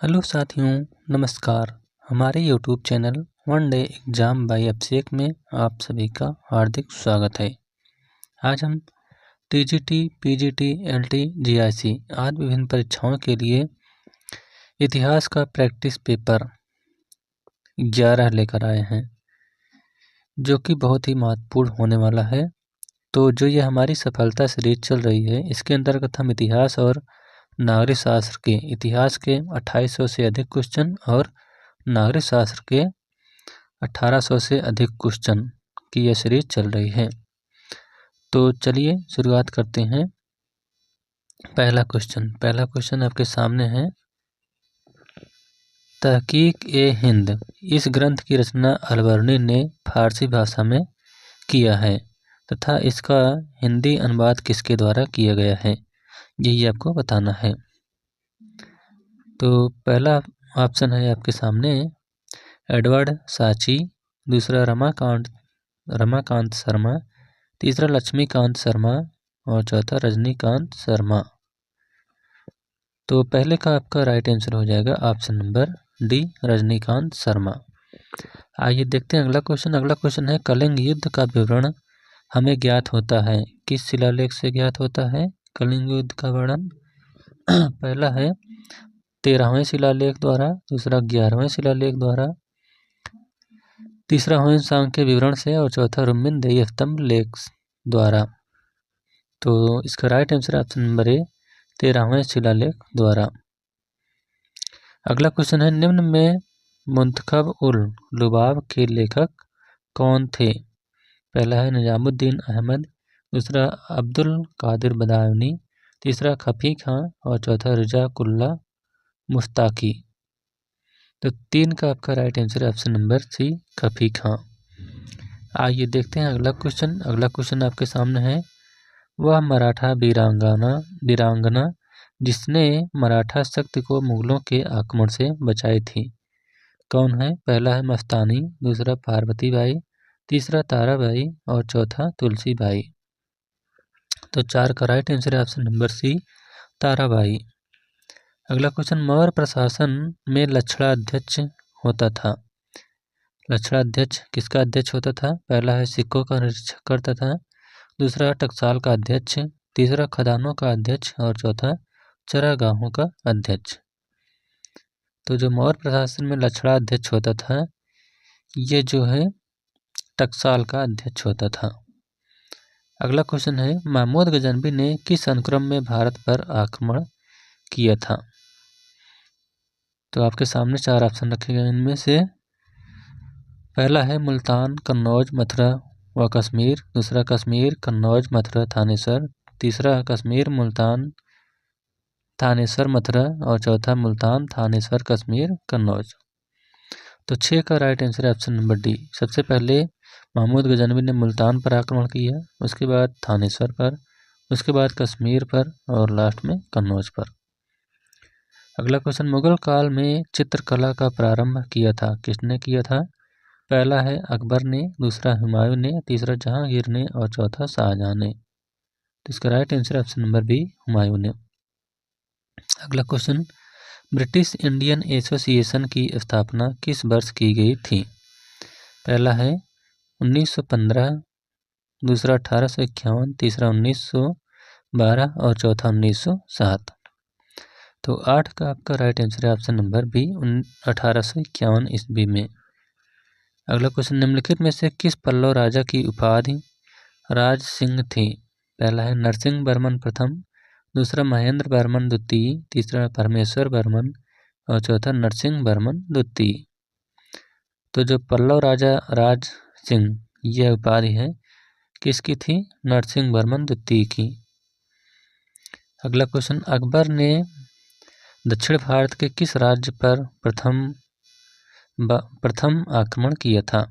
Hello साथियों, नमस्कार। हमारे YouTube channel one day exam by Abhishek में आप सभी का हार्दिक स्वागत है। आज हम TGT, PGT, LT, GIC आदि विभिन्न परीक्षाओं के लिए इतिहास का प्रैक्टिस पेपर 11 लेकर आए हैं, जो कि बहुत ही महत्वपूर्ण होने वाला है। तो जो ये हमारी सफलता सीरीज चल रही है, इसके अंतर्गत हम इतिहास और नागरिक शास्त्र के इतिहास के 2800 से अधिक क्वेश्चन और नागरिक शास्त्र के 1800 से अधिक क्वेश्चन की यह सीरीज चल रही है। तो चलिए शुरुआत करते हैं। पहला क्वेश्चन आपके सामने है। तहकीक-ए-हिंद इस ग्रंथ की रचना अलबर्नी ने फारसी भाषा में किया है तथा इसका हिंदी अनुवाद किसके द्वारा किया गया है, यही आपको बताना है। तो पहला ऑप्शन है आपके सामने एडवर्ड साची, दूसरा रमाकांत शर्मा, तीसरा लक्ष्मीकांत शर्मा और चौथा रजनीकांत शर्मा। तो पहले का आपका राइट आंसर हो जाएगा option number D, Rajinikanth Sharma. आइए देखते हैं अगला क्वेश्चन है कलिंग युद्ध का विवरण हमें ज्ञात होता है। किस शिलालेख से ज्ञात होता है कलिंग युद्ध का वर्णन? पहला है 13वें शिलालेख द्वारा, दूसरा 11वें शिलालेख द्वारा, तीसरा ह्वेन-त्सांग के विवरण से और चौथा रुक्मिन देई स्तंभ लेख द्वारा। तो इसका right answer option number A, 13वें शिलालेख द्वारा। अगला क्वेश्चन है निम्न में मुंतखब उल लुबाब के लेखक कौन थे? पहला है निजामुद्दीन अहमद, दूसरा अब्दुल कादिर बदायूनी, तीसरा खफी खां और चौथा रज़ाकुल्लाह मुश्ताकी। तो 3 का आपका राइट आंसर है ऑप्शन नंबर सी, खफी खां। आइए देखते हैं अगला क्वेश्चन आपके सामने है। वह मराठा वीरांगना जिसने मराठा शक्ति को मुगलों के आक्रमण से बचाई थी, कौन है? पहला है मस्तानी, दूसरा पार्वती बाई, तीसरा ताराबाई और चौथा तुलसी बाई। तो 4 का राइट आंसर है ऑप्शन नंबर सी, ताराबाई। अगला क्वेश्चन मौर्य प्रशासन में लक्षणाध्यक्ष होता था। लक्षणाध्यक्ष किसका अध्यक्ष होता था? पहला है सिक्कों का निरीक्षक करता था, दूसरा टकसाल का अध्यक्ष, तीसरा खदानों का अध्यक्ष और चौथा चरागाहों का अध्यक्ष। तो जो मौर्य प्रशासन में लक्षणाध्यक्ष होता था, ये जो है टकसाल का अध्यक्ष होता था। अगला क्वेश्चन है महमूद गजनवी ने किस अनुक्रम में भारत पर आक्रमण किया था? तो आपके सामने 4 ऑप्शन रखे गए, इनमें से पहला है मुल्तान, कन्नौज, मथुरा व कश्मीर, दूसरा कश्मीर, कन्नौज, मथुरा, थानेसर, तीसरा कश्मीर, मुल्तान, थानेसर, मथुरा और चौथा मुल्तान, थानेसर, कश्मीर, कन्नौज। तो 6 का राइट आंसर है ऑप्शन नंबर डी। सबसे पहले महमूद गजनवी ने मुल्तान पर आक्रमण किया, उसके बाद थानेसर पर, उसके बाद कश्मीर पर और लास्ट में कन्नौज पर। अगला क्वेश्चन मुगल काल में चित्रकला का प्रारंभ किया था, किसने किया था? पहला है अकबर ने, दूसरा हुमायूं ने, तीसरा जहांगीर ने और चौथा शाहजहां ने। तो इसका right answer option number B, Humayun ने। अगला क्वेश्चन ब्रिटिश इंडियन एसोसिएशन की स्थापना किस वर्ष की गई थी? पहला है 1915, दूसरा 1851, तीसरा 1912 और चौथा 1907। तो 8 का आपका राइट आंसर है ऑप्शन नंबर बी, 1851 ईस्वी में। अगला क्वेश्चन निम्नलिखित में से किस पल्लव राजा की उपाधि राज सिंह थी? पहला है नरसिंह वर्मन प्रथम, दूसरा महेंद्र वर्मन द्वितीय, तीसरा परमेश्वर वर्मन और चौथा नरसिंह वर्मन द्वितीय। तो जो पल्लव राजा राज सिंह, यह उपाधि है किसकी थी? नरसिंह वर्मन द्वितीय की। अगला क्वेश्चन अकबर ने दक्षिण भारत के किस राज्य पर प्रथम आक्रमण किया था?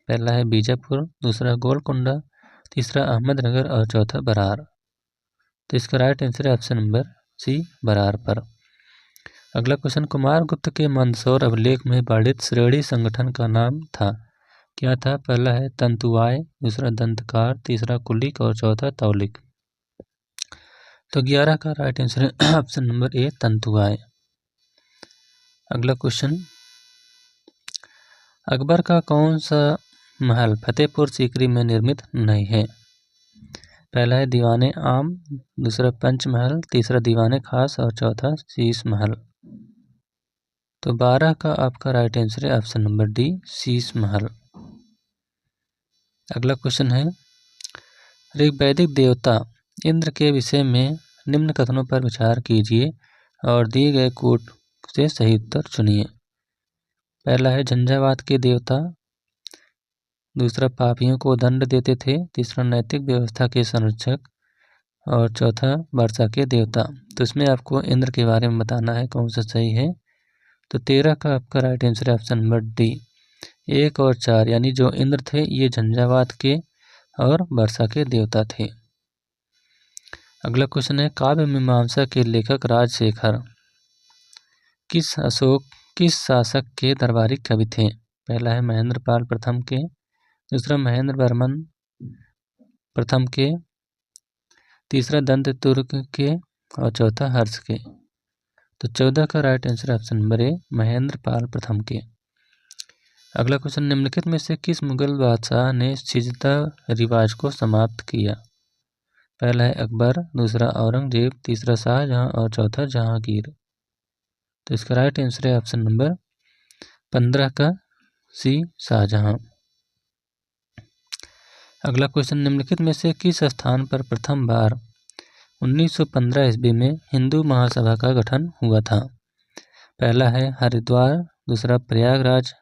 पहला है बीजापुर, दूसरा गोलकुंडा, तीसरा अहमदनगर और चौथा बरार। तो इसका राइट आंसर है ऑप्शन नंबर सी, बरार पर। अगला क्वेश्चन कुमारगुप्त के मंदसौर अभिलेख में वर्णित श्रेणी संगठन का नाम था, क्या था? पहला है तंतुवाय, दूसरा दंतकार, तीसरा कुलिक और चौथा तौलिक। तो 11 का राइट आंसर है ऑप्शन नंबर ए, तंतुवाय। अगला क्वेश्चन, अकबर का कौन सा महल फतेहपुर सीकरी में निर्मित नहीं है? पहला है दीवाने आम, दूसरा पंचमहल, तीसरा दीवाने खास और चौथा शीश महल। तो 12 का आपका राइट आंसर है option number D, Sheesh Mahal. अगला क्वेश्चन है, ऋग्वैदिक देवता इंद्र के विषय में निम्न कथनों पर विचार कीजिए और दिए गए कोट से सही उत्तर चुनिए। पहला है झंझावात के देवता, दूसरा पापियों को दंड देते थे, तीसरा नैतिक व्यवस्था के संरक्षक और चौथा वर्षा के देवता। तो इसमें आपको इंद्र के बारे में बताना है कौन सा सही है। तो 13 का आपका राइट आंसर है ऑप्शन नंबर डी, 1 और 4, यानी जो इंद्र थे ये झंझावात के और वर्षा के देवता थे। अगला क्वेश्चन है, काव्य मीमांसा के लेखक राजशेखर किस शासक के दरबारी कवि थे? पहला है महेंद्र पाल प्रथम के, दूसरा महेंद्र वर्मन प्रथम के, तीसरा दंत तुर्क के और चौथा हर्ष के। तो 14 का right answer option number A, Mahendra Pal प्रथम के। अगला क्वेश्चन, निम्नलिखित में से किस मुगल बादशाह ने सिजदा रिवाज को समाप्त किया? पहला है अकबर, दूसरा औरंगजेब, तीसरा शाहजहां और चौथा जहांगीर। तो इसका राइट आंसर है ऑप्शन नंबर 15 का सी, शाहजहां। अगला क्वेश्चन, निम्नलिखित में से किस स्थान पर प्रथम बार 1915 ईस्वी में हिंदू महासभा का गठन हुआ था? पहला है हरिद्वार, दूसरा प्रयागराज,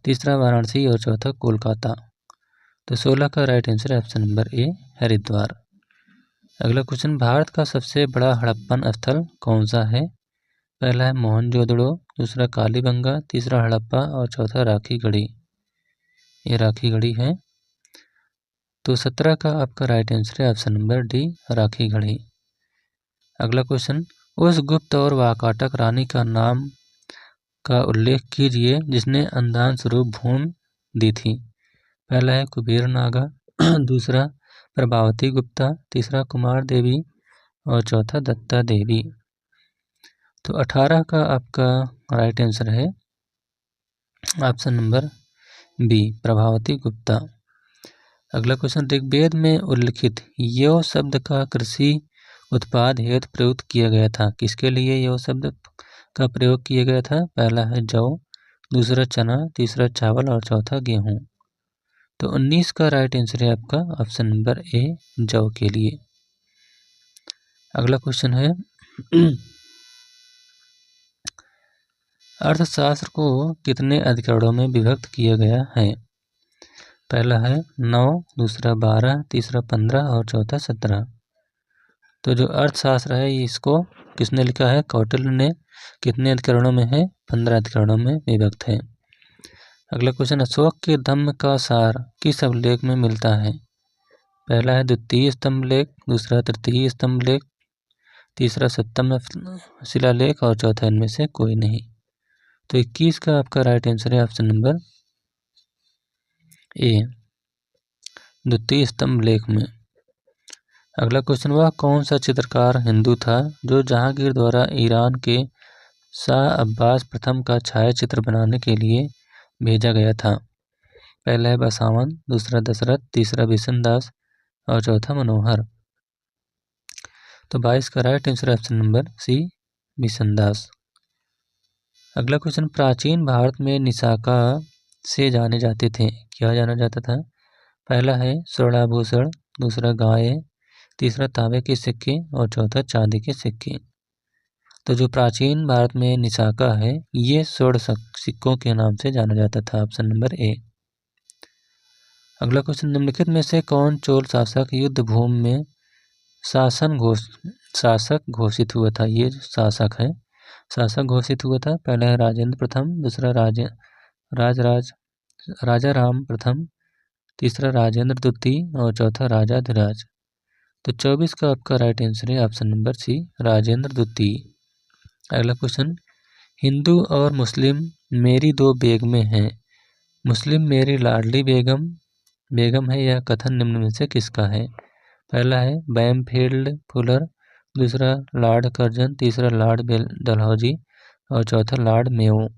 तीसरा वाराणसी और चौथा कोलकाता। तो 16 का राइट आंसर है ऑप्शन नंबर ए, हरिद्वार। अगला क्वेश्चन, भारत का सबसे बड़ा हड़प्पन स्थल कौन सा है? पहला है मोहनजोदड़ो, दूसरा कालीबंगा, तीसरा हड़प्पा और चौथा राखीगढ़ी। ये राखीगढ़ी है। तो 17 का आपका राइट आंसर है ऑप्शन नंबर डी, राखीगढ़ी। अगला क्वेश्चन, उस गुप्त और वाकाटक रानी का नाम का उल्लेख कीजिए जिसने अंधान स्वरूप भूमि दी थी। पहला है कुबेर नागा, दूसरा प्रभावती गुप्ता, तीसरा कुमार देवी और चौथा दत्ता देवी। तो 18 का आपका राइट आंसर है option number B, Prabhavati Gupta. अगला क्वेश्चन, ऋग्वेद में उल्लिखित यो शब्द का कृषि उत्पाद हेतु प्रयुक्त किया गया था। किसके लिए यो शब्द का प्रयोग किया गया था? पहला है जौ, दूसरा चना, तीसरा चावल और चौथा गेहूं। तो 19 का राइट आंसर है आपका ऑप्शन नंबर ए, जौ के लिए। अगला क्वेश्चन है, अर्थशास्त्र को कितने अधिकरणों में विभक्त किया गया है? पहला है 9, दूसरा 12, तीसरा 15 और चौथा 17। तो जो अर्थशास्त्र है इसको किसने लिखा है? कौटिल्य ने। कितने अधिकरणों में है? 15 अधिकरणों में विभक्त है। अगला क्वेश्चन, अशोक के धम्म का सार किस अभिलेख में मिलता है? पहला है द्वितीय स्तंभ लेख, दूसरा तृतीय स्तंभ लेख, तीसरा सप्तम शिलालेख और चौथा इनमें से कोई नहीं। तो 21 का आपका राइट आंसर है ऑप्शन नंबर ए, द्वितीय स्तंभ लेख में। अगला क्वेश्चन, वह कौन सा चित्रकार हिंदू था जो जहांगीर द्वारा ईरान के शाह अब्बास प्रथम का छायाचित्र बनाने के लिए भेजा गया था? पहला है बसावन, दूसरा दशरथ, तीसरा बिशनदास और चौथा मनोहर। तो 22 का right answer option number C, Bishandas. अगला क्वेश्चन, प्राचीन भारत में निशाका से जाने जाते थे, क्या जाना जाता था? पहला है स्वर्णाभूषण, दूसरा गाय, तीसरा तांबे के सिक्के और चौथा चांदी के सिक्के। तो जो प्राचीन भारत में निशाका है ये स्वर्ण सिक्कों के नाम से जाना जाता था, ऑप्शन नंबर ए। अगला क्वेश्चन, निम्नलिखित में से कौन चोल शासक युद्ध भूमि में शासक घोषित हुआ था? ये शासक है, शासक घोषित हुआ था। पहला है राजेंद्र प्रथम, दूसरा राजा राम प्रथम, तीसरा राजेंद्र द्वितीय और चौथा राजाधिराज। तो 24 का आपका राइट आंसर है ऑप्शन नंबर सी, राजेंद्र द्वितीय। अगला क्वेश्चन, हिंदू और मुस्लिम मेरी दो बेगमें हैं, मुस्लिम मेरी लाडली बेगम है, यह कथन निम्न में से किसका है? पहला है बैमफील्ड फुलर, दूसरा लॉर्ड कर्जन, तीसरा लॉर्ड डलहौजी और चौथा लॉर्ड मेयो।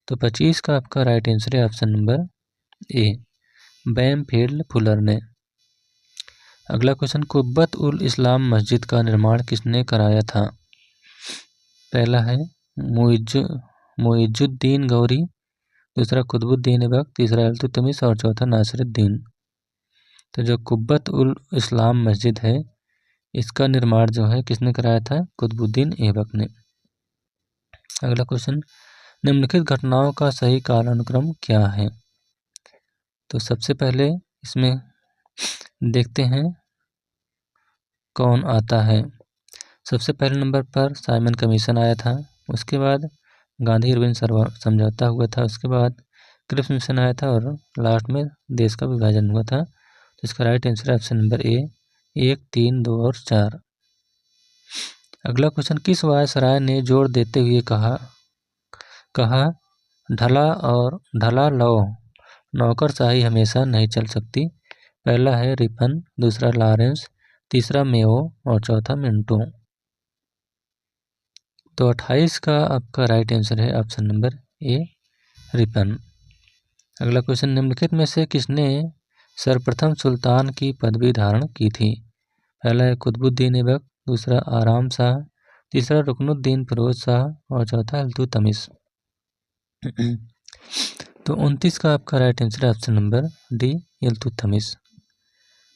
तो 25 का आपका राइट आंसर है ऑप्शन नंबर ए, बैमफील्ड फुलर ने। अगला क्वेश्चन, कुब्बत उल इस्लाम मस्जिद का निर्माण किसने कराया था? पहला है मुइजुद्दीन गौरी, दूसरा कुतुबुद्दीन ऐबक, तीसरा इल्तुतमिश और चौथा नासिरुद्दीन। तो जो कुब्बत उल इस्लाम मस्जिद है इसका निर्माण जो है किसने कराया था? कुतुबुद्दीन ऐबक ने। अगला क्वेश्चन, निम्नलिखित घटनाओं का सही कालानुक्रम क्या है? तो सबसे पहले इसमें देखते हैं कौन आता है। सबसे पहले नंबर पर साइमन कमीशन आया था, उसके बाद गांधी इरविन समझौता हुआ था, उसके बाद क्रिप्स मिशन आया था और लास्ट में देश का विभाजन हुआ था। तो इसका राइट आंसर है ऑप्शन नंबर ए, 1, 3, 2 और 4। अगला क्वेश्चन, किस वायसराय ने जोर देते हुए कहा ढला लो नौकरशाही हमेशा नहीं चल सकती? पहला है रिपन, दूसरा लॉरेंस, तीसरा मेयो और चौथा मिंटो। तो 28 का आपका राइट आंसर है ऑप्शन नंबर ए, रिपन। अगला क्वेश्चन, निम्नलिखित में से किसने सर्वप्रथम सुल्तान की पदवी धारण की थी? पहला है कुतुबुद्दीन ऐबक, दूसरा आराम शाह, तीसरा रुकनुद्दीन फिरोज शाह और चौथा इल्तुतमिश। तो 29 का आपका राइट आंसर है ऑप्शन नंबर डी, इल्तुतमिश।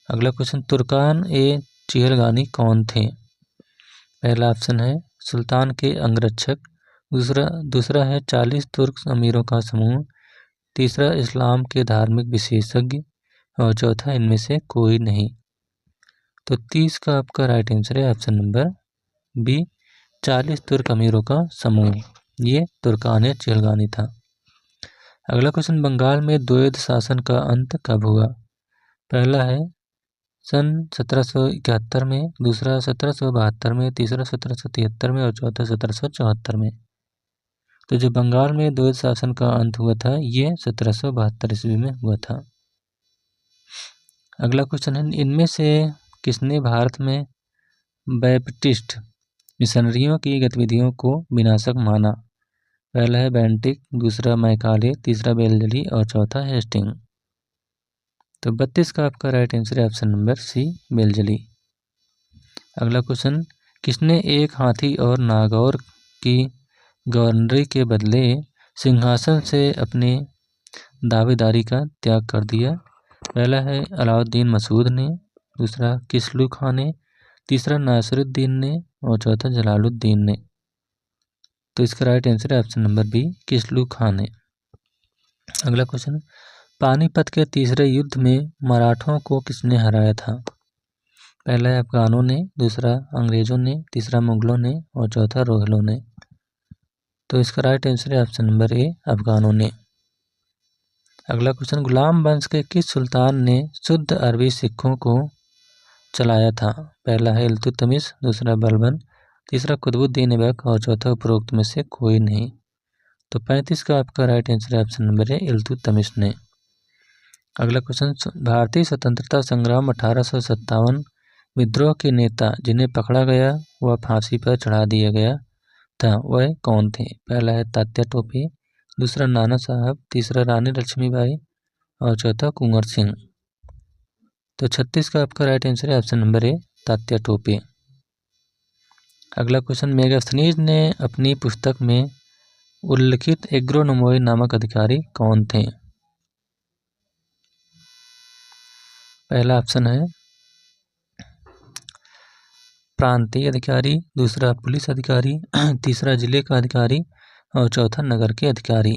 अगला क्वेश्चन, तुर्कान ए चिहलगानी कौन थे? पहला ऑप्शन है सुल्तान के अंगरक्षक, दूसरा है 40 तुर्क अमीरों का समूह, तीसरा इस्लाम के धार्मिक विशेषज्ञ और चौथा इनमें से कोई नहीं। तो 30 का आपका राइट आंसर है ऑप्शन नंबर बी, 40 तुर्क अमीरों का समूह, ये तुर्कान चिहलगानी था। अगला क्वेश्चन, बंगाल में द्वैध शासन का अंत कब हुआ? पहला है सन 1771 में, दूसरा 1772 में, तीसरा 1773 में और चौथा 1774 में। तो जो बंगाल में द्वैध शासन का अंत हुआ था ये 1772 ईस्वी में हुआ था। अगला क्वेश्चन है, इनमें से किसने भारत में बैप्टिस्ट मिशनरियों की गतिविधियों को विनाशक माना? पहला है बेंटिक, दूसरा मैकाले, तीसरा बेलजली और चौथा हेस्टिंग। तो 32 का आपका राइट आंसर है ऑप्शन नंबर सी, बेलजली। अगला क्वेश्चन, किसने एक हाथी और नागौर की गवर्नरी के बदले सिंहासन से अपने दावेदारी का त्याग कर दिया? पहला है अलाउद्दीन मसूद ने, दूसरा किस्लू खां ने, तीसरा नासिरुद्दीन ने और चौथा जलालुद्दीन ने। तो इसका राइट आंसर है ऑप्शन नंबर बी, किस्लू खां ने। अगला क्वेश्चन, पानीपत के तीसरे युद्ध में मराठों को किसने हराया था? पहला है अफगानों ने, दूसरा अंग्रेजों ने, तीसरा मुगलों ने और चौथा रोहिलों ने। तो इसका राइट आंसर है ऑप्शन नंबर ए, अफगानों ने। अगला क्वेश्चन, गुलाम वंश के किस सुल्तान ने शुद्ध अरबी सिखों को चलाया था? पहला है इल्तुतमिश, दूसरा बलबन, तीसरा कुतुबुद्दीन ऐबक और चौथा उपरोक्त में से कोई नहीं। तो 35 का आपका राइट आंसर है ऑप्शन नंबर ए, इल्तुतमिश ने। अगला क्वेश्चन, भारतीय स्वतंत्रता संग्राम 1857 विद्रोह के नेता जिन्हें पकड़ा गया व फांसी पर चढ़ा दिया गया था वह कौन थे? पहला है तात्या टोपे, दूसरा नाना साहब, तीसरा रानी लक्ष्मीबाई और चौथा कुंवर सिंह। तो 36 का आपका राइट आंसर है ऑप्शन नंबर ए, तात्या टोपे। अगला क्वेश्चन, मेगास्थनीज ने अपनी पुस्तक में उल्लिखित एग्रोनोमोई नामक अधिकारी कौन थे? पहला ऑप्शन है प्रांतीय अधिकारी, दूसरा पुलिस अधिकारी, तीसरा जिले का अधिकारी और चौथा नगर के अधिकारी।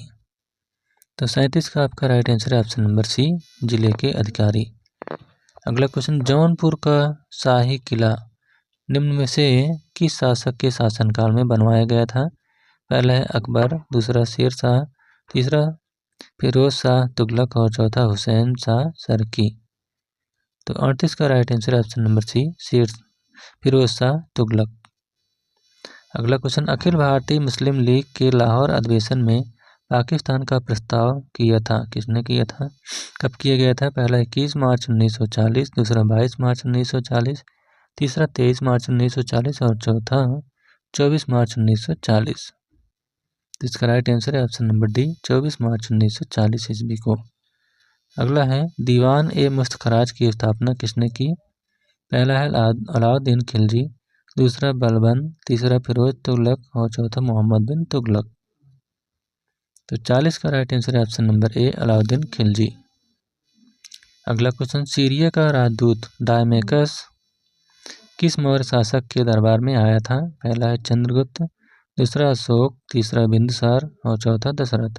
तो 37 का आपका राइट आंसर है ऑप्शन नंबर सी, जिले के अधिकारी। अगला क्वेश्चन, जौनपुर का शाही किला निम्न में से किस शासक के शासनकाल में बनवाया गया था? पहला है अकबर, दूसरा शेर शाह, तीसरा फिरोज शाह तुगलक और चौथा हुसैन शाह सरकी। तो 38 का right answer option number C, Firoz Shah Tughlaq. अगला क्वेश्चन, अखिल भारतीय मुस्लिम लीग के लाहौर अधिवेशन में पाकिस्तान का प्रस्ताव किया था किसने किया था, कब किया गया था? पहला 21 मार्च 1940, दूसरा 22 मार्च 1940, तीसरा 23 मार्च 1940 और चौथा 24 मार्च 1940। तो इसका राइट आंसर है ऑप्शन नंबर डी, 24 मार्च 1940 ईस्वी को। अगला है दीवान ए मुफ्त खराज की स्थापना किसने की? पहला है अलाउद्दीन खिलजी, दूसरा बलबन, तीसरा फिरोज तुगलक और चौथा मोहम्मद बिन तुगलक। तो 40 का राइट आंसर है ऑप्शन नंबर ए, अलाउद्दीन खिलजी। अगला क्वेश्चन, सीरिया का राजदूत डायमेकस किस मौर्य शासक के दरबार में आया था? पहला है चंद्रगुप्त, दूसरा अशोक, तीसरा बिंदुसार और चौथा दशरथ।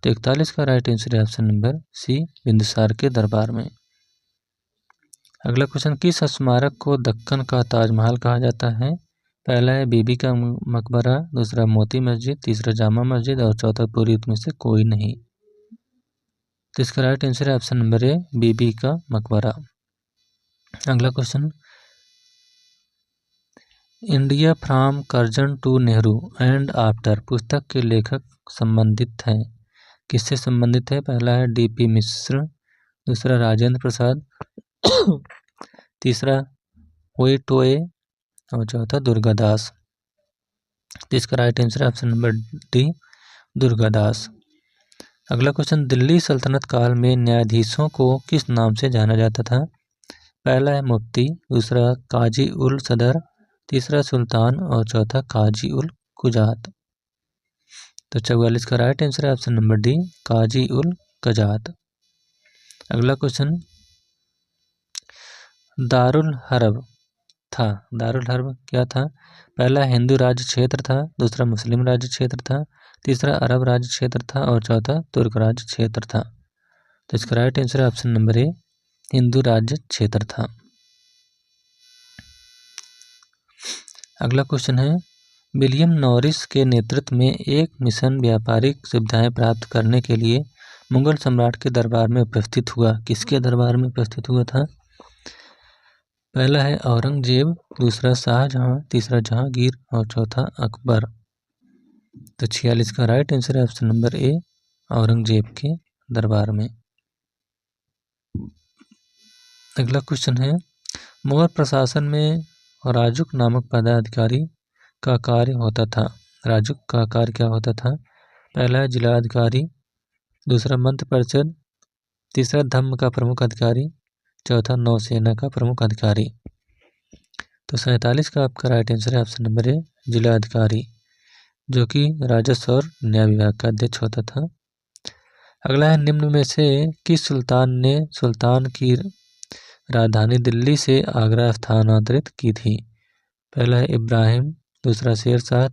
तो 41 का राइट आंसर है ऑप्शन नंबर सी, बिंदुसार के दरबार में। अगला क्वेश्चन, किस स्मारक को दक्कन का ताजमहल कहा जाता है? पहला है बीबी का मकबरा, दूसरा मोती मस्जिद, तीसरा जामा मस्जिद और चौथा पूरी में से कोई नहीं। तो इसका राइट आंसर है option number A, Bibi ka Maqbara. अगला question, India from Curzon to Nehru and after पुस्तक के लेखक संबंधित हैं, किससे संबंधित है? पहला है डीपी मिश्र, दूसरा राजेंद्र प्रसाद, तीसरा हुई टोए और चौथा दुर्गादास। तो इसका राइट आंसर है ऑप्शन नंबर डी, दुर्गादास। अगला क्वेश्चन, दिल्ली सल्तनत काल में न्यायाधीशों को किस नाम से जाना जाता था? पहला है मुफ्ती, दूसरा काजी उल सदर, तीसरा सुल्तान और चौथा काजी उल कुजात। तो 44 का राइट आंसर है ऑप्शन नंबर डी, काजी उल कुजात। अगला क्वेश्चन, दारुल हर्ब था, दारुल हर्ब क्या था? पहला हिंदू राज्य क्षेत्र था, दूसरा मुस्लिम राज्य क्षेत्र था, तीसरा अरब राज्य क्षेत्र था और चौथा तुर्क राज्य क्षेत्र था। तो इसका राइट आंसर है ऑप्शन नंबर ए, हिंदू राज्य क्षेत्र था। अगला क्वेश्चन है, विलियम नॉरिस के नेतृत्व में एक मिशन व्यापारिक सुविधाएं प्राप्त करने के लिए मुगल सम्राट के दरबार में उपस्थित हुआ, किसके दरबार में उपस्थित हुआ था? पहला है औरंगजेब, दूसरा शाहजहां, तीसरा जहांगीर और चौथा अकबर। तो 46 का राइट आंसर है ऑप्शन नंबर ए, औरंगजेब के दरबार में। अगला क्वेश्चन है, मौर्य प्रशासन में राजुक नामक पदाधिकारी का कार्य होता था, राजुक का कार्य क्या होता था? पहला है जिलाधिकारी, दूसरा मंत्री परिषद, तीसरा धम्म का प्रमुख अधिकारी, चौथा नौसेना का प्रमुख अधिकारी। तो 47 का आपका राइट आंसर है ऑप्शन नंबर ए, जिला अधिकारी, जो कि राजस्व और न्याय विभाग का अध्यक्ष होता था। अगला है, निम्न में से किस सुल्तान ने सुल्तान की राजधानी दिल्ली से आगरा स्थानांतरित की थी? पहला है इब्राहिम, दूसरा शेरशाह,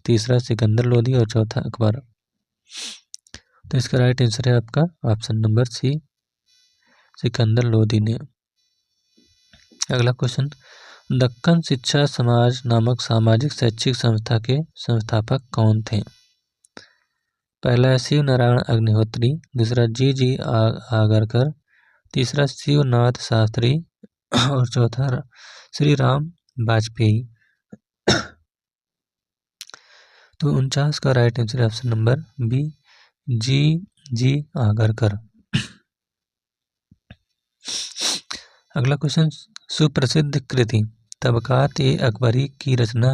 तीसरा सिकंदर लोदी और चौथा अकबर। तो इसका राइट आंसर है आपका option number C, Sikandar Lodi ने। अगला क्वेश्चन, दक्कन शिक्षा समाज नामक सामाजिक शैक्षिक संस्था के संस्थापक कौन थे? पहला है शिव नारायण अग्निहोत्री, दूसरा जी आगरकर, तीसरा शिवनाथ शास्त्री और चौथा श्री राम वाजपेयी। तो 49 का right answer option number B, G Agarkar. अगला क्वेश्चन, सुप्रसिद्ध कृति तबकात-ए-अकबरी की रचना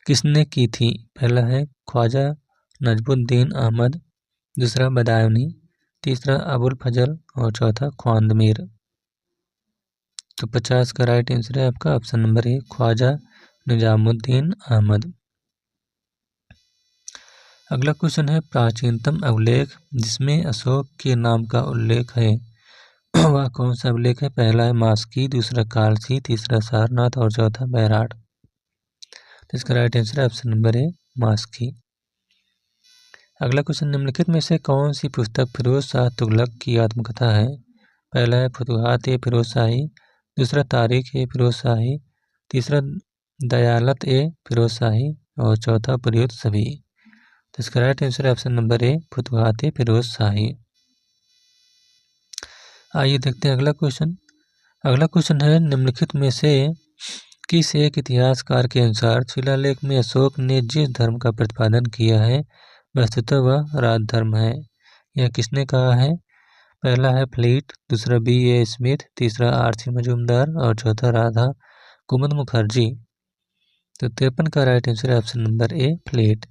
किसने की थी? पहला है ख्वाजा नजमुद्दीन अहमद, दूसरा बदायूनी, तीसरा अबुल फजल और चौथा ख्वांदमीर। तो 50 का राइट आंसर है आपका option number A, Khwaja Nizamuddin Ahmad. अगला क्वेश्चन है, प्राचीनतम अभिलेख जिसमें अशोक के नाम का उल्लेख है वह कौन सा अभिलेख है? पहला है मास्की, दूसरा कालसी, तीसरा सारनाथ और चौथा बैराट। तो इसका राइट आंसर है ऑप्शन नंबर ए, मास्की। अगला क्वेश्चन, निम्नलिखित में से कौन सी पुस्तक फिरोज शाह तुगलक की आत्मकथा है? पहला है फुतुहात-ए फिरोज शाही, दूसरा तारीख-ए फिरोज शाही, तीसरा दयालत-ए फिरोज शाही और चौथा पुरियत सभी। तो इसका राइट आंसर है ऑप्शन नंबर ए, फुतुहात-ए फिरोज शाही। आइए देखते हैं अगला क्वेश्चन। अगला क्वेश्चन है, निम्नलिखित में से किस एक इतिहासकार के अनुसार शिलालेख में अशोक ने जिस धर्म का प्रतिपादन किया है वस्तुतः वह राजधर्म है? यह किसने कहा है? पहला है फ्लीट, दूसरा B.A. स्मिथ, तीसरा R.C. मजूमदार और चौथा राधा कुमुद मुखर्जी। तो 53 का राइट आंसर है ऑप्शन नंबर ए, प्लेट।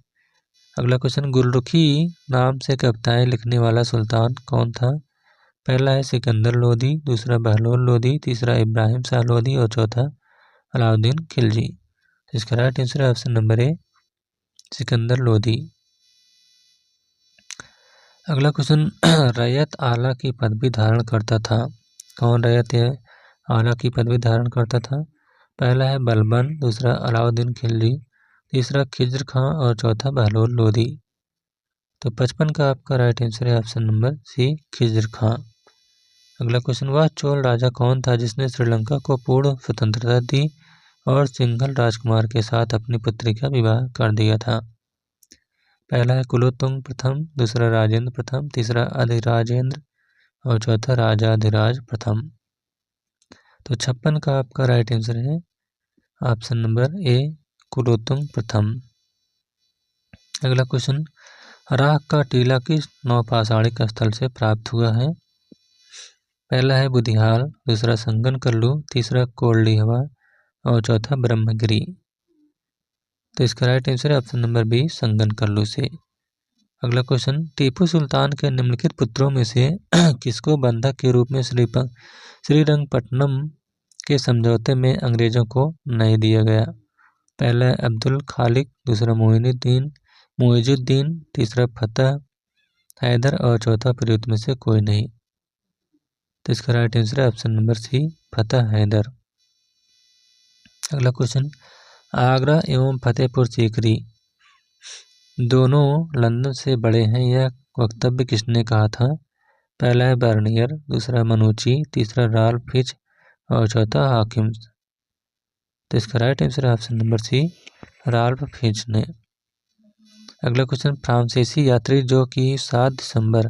अगला क्वेश्चन, गुलरुखी नाम से कविताएं लिखने वाला सुल्तान कौन था? पहला है सिकंदर लोधी, दूसरा बहलोल लोधी, तीसरा इब्राहिम शाह लोधी और चौथा अलाउद्दीन खिलजी। तो इसका राइट आंसर है ऑप्शन नंबर ए, सिकंदर लोधी। अगला क्वेश्चन, रैयत आला की पदवी धारण करता था। कौन रैयत आला की पदवी धारण करता था? पहला है बलबन, दूसरा अलाउद्दीन खिलजी, तीसरा खिज्र खां और चौथा बहलोल लोधी। तो 55 का आपका राइट आंसर है ऑप्शन नंबर सी, खिज्र खां। अगला क्वेश्चन, वह चोल राजा कौन था जिसने श्रीलंका को पूर्ण स्वतंत्रता दी और सिंघल राजकुमार के साथ अपनी पुत्री का विवाह कर दिया था? पहला है कुलोत्तुंग प्रथम, दूसरा राजेंद्र प्रथम, तीसरा अधिराजेंद्र और चौथा राजाधिराज प्रथम। तो 56 का आपका राइट आंसर है ऑप्शन नंबर ए, कुलोत्तुंग प्रथम। अगला क्वेश्चन, राख का टीला किस नौपाषाणिक स्थल से प्राप्त हुआ है? पहला है बुधियाल, दूसरा संगनकल्लू, तीसरा कोल्डिहवा और चौथा ब्रह्मगिरी। तो इसका राइट आंसर है ऑप्शन नंबर बी, संगनकल्लू से। अगला क्वेश्चन, टीपू सुल्तान के निम्नलिखित पुत्रों में से किसको बंधक के रूप में श्रीरंगपट्टनम के समझौते में अंग्रेजों को नहीं दिया गया? पहला है अब्दुल खालिक, दूसरा मुइजुद्दीन, तीसरा फतेह हैदर और चौथा प्रयुक्त में से कोई नहीं। तो इसका राइट आंसर है ऑप्शन नंबर सी, फतेह हैदर। अगला क्वेश्चन, आगरा एवं फतेहपुर सीकरी दोनों लंदन से बड़े हैं, यह वक्तव्य किसने कहा था? पहला है बर्नियर, दूसरा मनुची, तीसरा राल्फ फिच और चौथा हाकिम्स। तो इसका राइट आंसर है option number C, Ralph Fitch ने। अगला क्वेश्चन, फ्रांसीसी यात्री जो कि 7 दिसंबर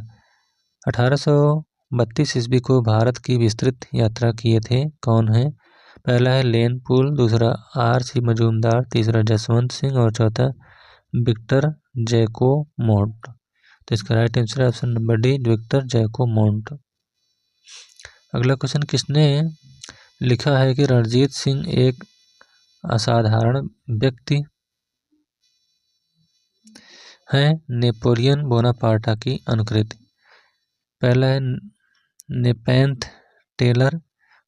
1832 ईस्वी को भारत की विस्तृत यात्रा किए थे, कौन है? पहला है लेन पुल, दूसरा R.C. मजूमदार, तीसरा जसवंत सिंह और चौथा विक्टर जैकोमोंट। तो इसका राइट आंसर है ऑप्शन नंबर डी, विक्टर जैकोमोंट। अगला क्वेश्चन, किसने लिखा है कि रणजीत सिंह एक असाधारण व्यक्ति है? नेपोलियन बोनापार्टा की अनुकृति। पहला है नेपेंथ टेलर,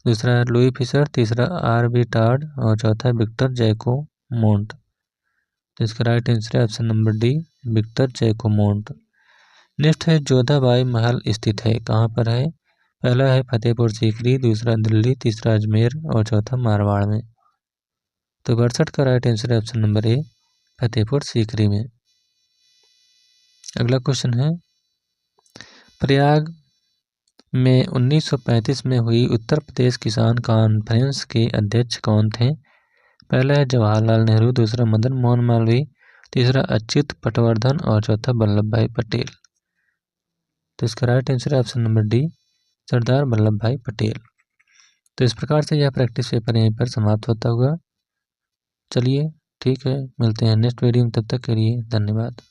दूसरा लुई फिशर, तीसरा R.B. टाड और चौथा विक्टर जैकोमोंट। तो इसका राइट आंसर है option number D, Victor Jacquemont. Next है जोधाबाई महल स्थित है, कहाँ पर है? पहला है फतेहपुर सीकरी, दूसरा दिल्ली, तीसरा अजमेर और चौथा मारवाड़ में। तो 62 का राइट आंसर है ऑप्शन नंबर ए, फतेहपुर सीकरी में। अगला क्वेश्चन है, प्रयाग में 1935 में हुई उत्तर प्रदेश किसान कॉन्फ्रेंस के अध्यक्ष कौन थे? पहला है जवाहरलाल नेहरू, दूसरा मदन मोहन मालवीय, तीसरा अच्युत पटवर्धन और चौथा वल्लभ भाई पटेल। तो इसका राइट आंसर है option number D, Sardar Vallabh भाई पटेल। तो इस प्रकार से यह प्रैक्टिस पेपर यहीं पर समाप्त होता हुआ। चलिए ठीक है, मिलते हैं नेक्स्ट वीडियो में, तब तक के लिए धन्यवाद।